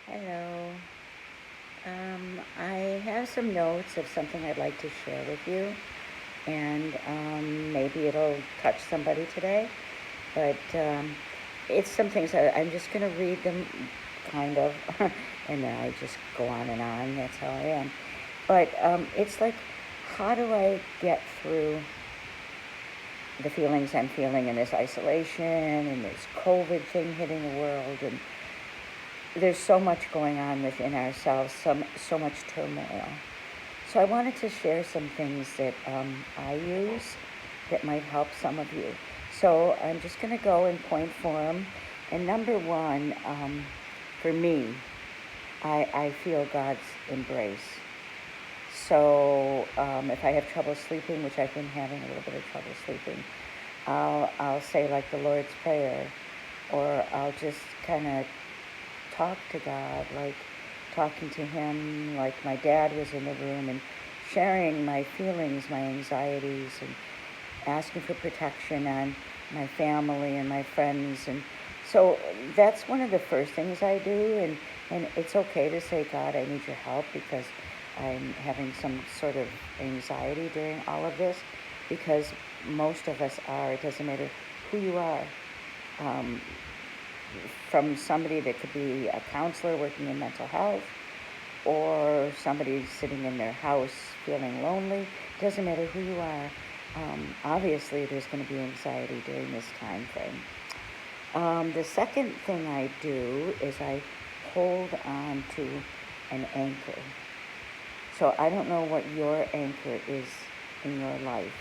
Hello. I have some notes of something I'd like to share with you, and maybe it'll touch somebody today. But it's some things I'm just going to read them, kind of, and then I just go on and on. That's how I am. But it's like, how do I get through the feelings I'm feeling in this isolation and this COVID thing hitting the world, and there's so much going on within ourselves, so much turmoil. So I wanted to share some things that I use that might help some of you. So I'm just going to go in point form. And number one, for me, I feel God's embrace. So if I have trouble sleeping, which I've been having a little bit of trouble sleeping, I'll say like the Lord's Prayer, or I'll just kind of talk to God, like talking to Him, like my dad was in the room, and sharing my feelings, my anxieties, and asking for protection on my family and my friends. And so that's one of the first things I do. And it's okay to say, God, I need your help, because I'm having some sort of anxiety during all of this, because most of us are. It doesn't matter who you are. Um, from somebody that could be a counselor working in mental health, or somebody sitting in their house feeling lonely. Doesn't matter who you are. Obviously, there's going to be anxiety during this time frame. The second thing I do is I hold on to an anchor. So I don't know what your anchor is in your life.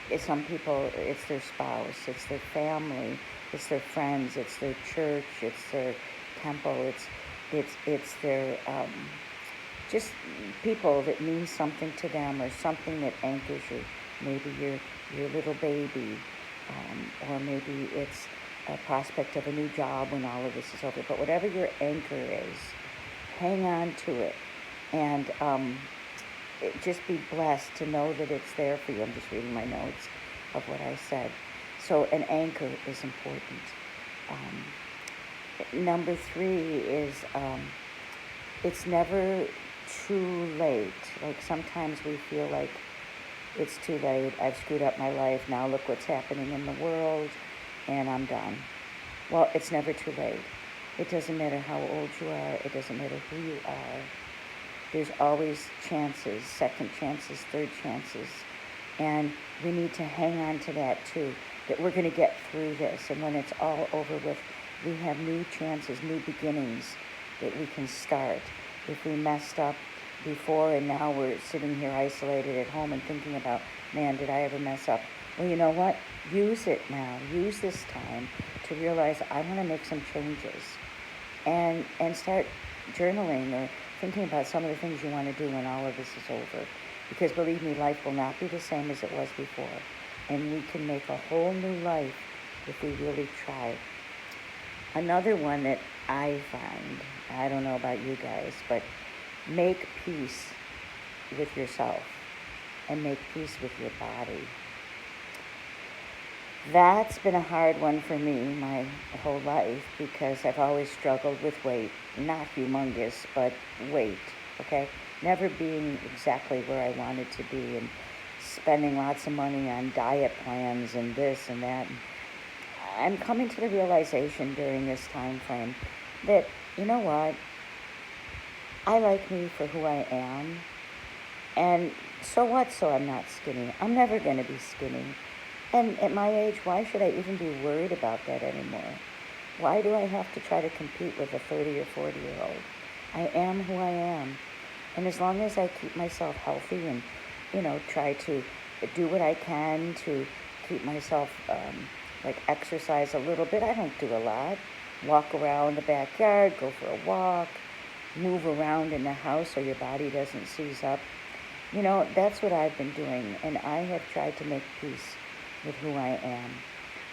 It's some people, it's their spouse, it's their family, it's their friends, it's their church, it's their temple, it's their just people that mean something to them, or something that anchors you. Maybe your little baby, or maybe it's a prospect of a new job when all of this is over. But whatever your anchor is, hang on to it, and just be blessed to know that it's there for you. I'm just reading my notes of what I said. So an anchor is important. Number three is it's never too late. Like sometimes we feel like it's too late. I've screwed up my life. Now look what's happening in the world, and I'm done. Well, it's never too late. It doesn't matter how old you are. It doesn't matter who you are. There's always chances, second chances, third chances. And we need to hang on to that too, that we're going to get through this. And when it's all over with, we have new chances, new beginnings that we can start. If we messed up before and now we're sitting here isolated at home and thinking about, man, did I ever mess up? Well, you know what? Use it now. Use this time to realize I want to make some changes, and start journaling or thinking about some of the things you want to do when all of this is over. Because believe me, life will not be the same as it was before. And we can make a whole new life if we really try. Another one that I find, I don't know about you guys, but make peace with yourself and make peace with your body. That's been a hard one for me my whole life, because I've always struggled with weight. Not humongous, but weight, okay? Never being exactly where I wanted to be, and spending lots of money on diet plans and this and that. I'm coming to the realization during this time frame that, you know what? I like me for who I am. And so what? So I'm not skinny. I'm never going to be skinny. And at my age, why should I even be worried about that anymore? Why do I have to try to compete with a 30 or 40-year-old? I am who I am. And as long as I keep myself healthy and, try to do what I can to keep myself, like exercise a little bit. I don't do a lot. Walk around the backyard, go for a walk, move around in the house so your body doesn't seize up. That's what I've been doing, and I have tried to make peace with who I am.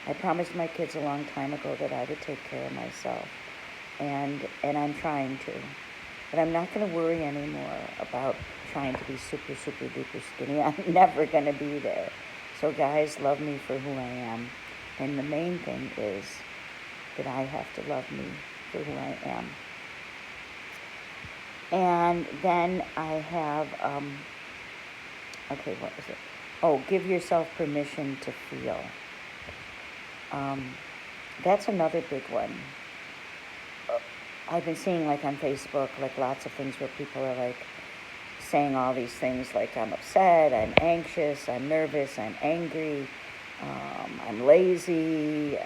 I promised my kids a long time ago that I would take care of myself, and I'm trying to. But I'm not going to worry anymore about trying to be super, super duper skinny. I'm never going to be there. So guys, love me for who I am. And the main thing is that I have to love me for who I am. And then I have, okay, what was it? Oh, give yourself permission to feel. That's another big one. I've been seeing, like, on Facebook, like, lots of things where people are, like, saying all these things, like, I'm upset, I'm anxious, I'm nervous, I'm angry, I'm lazy,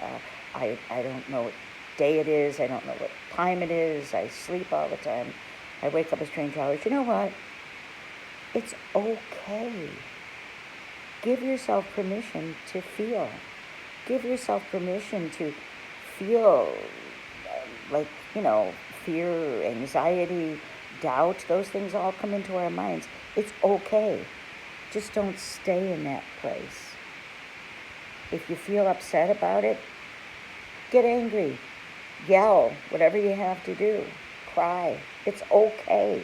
I don't know what day it is, I don't know what time it is, I sleep all the time, I wake up at strange hours. You know what? It's okay. Give yourself permission to feel. Give yourself permission to feel like, fear, anxiety, doubt. Those things all come into our minds. It's okay. Just don't stay in that place. If you feel upset about it, get angry. Yell, whatever you have to do. Cry. It's okay.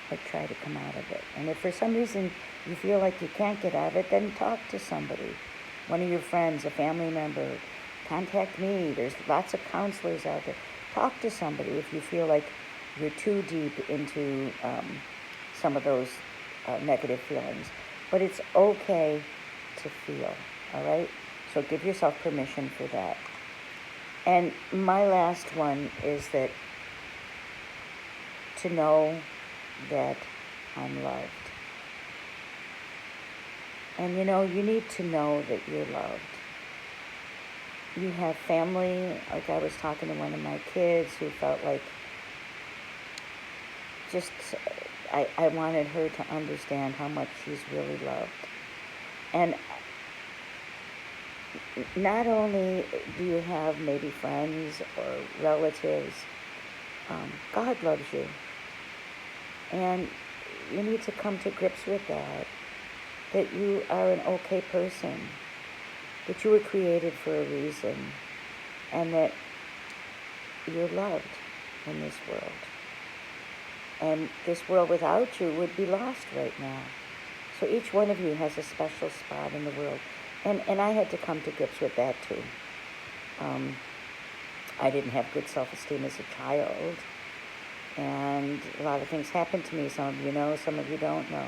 But try to come out of it. And if for some reason you feel like you can't get out of it, then talk to somebody. One of your friends, a family member. Contact me. There's lots of counselors out there. Talk to somebody if you feel like you're too deep into some of those negative feelings. But it's okay to feel, all right? So give yourself permission for that. And my last one is that to know that I'm loved. And you need to know that you're loved. You have family, like I was talking to one of my kids who felt like I wanted her to understand how much she's really loved. And not only do you have maybe friends or relatives, God loves you. And you need to come to grips with that you are an okay person, that you were created for a reason, and that you're loved in this world. And this world without you would be lost right now. So each one of you has a special spot in the world. And I had to come to grips with that too. I didn't have good self-esteem as a child. And a lot of things happened to me. Some of you know, some of you don't know.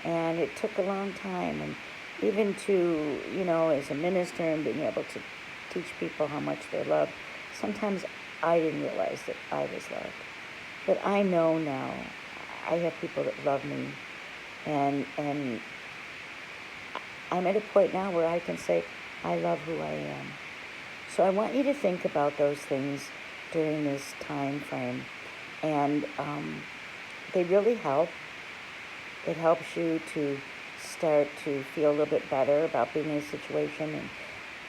And it took a long time. And even to, as a minister and being able to teach people how much they're loved, sometimes I didn't realize that I was loved. But I know now. I have people that love me. And I'm at a point now where I can say, I love who I am. So I want you to think about those things during this time frame. And they really help. It helps you to start to feel a little bit better about being in a situation and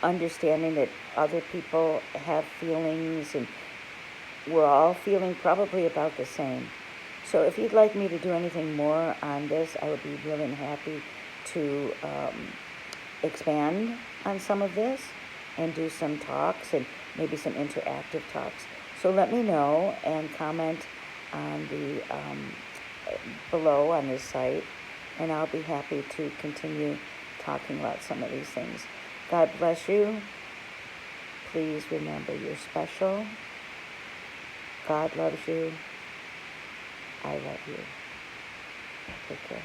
understanding that other people have feelings and we're all feeling probably about the same. So if you'd like me to do anything more on this, I would be really happy to expand on some of this and do some talks and maybe some interactive talks. So let me know and comment on the below on this site, and I'll be happy to continue talking about some of these things. God bless you. Please remember you're special. God loves you. I love you. Take care.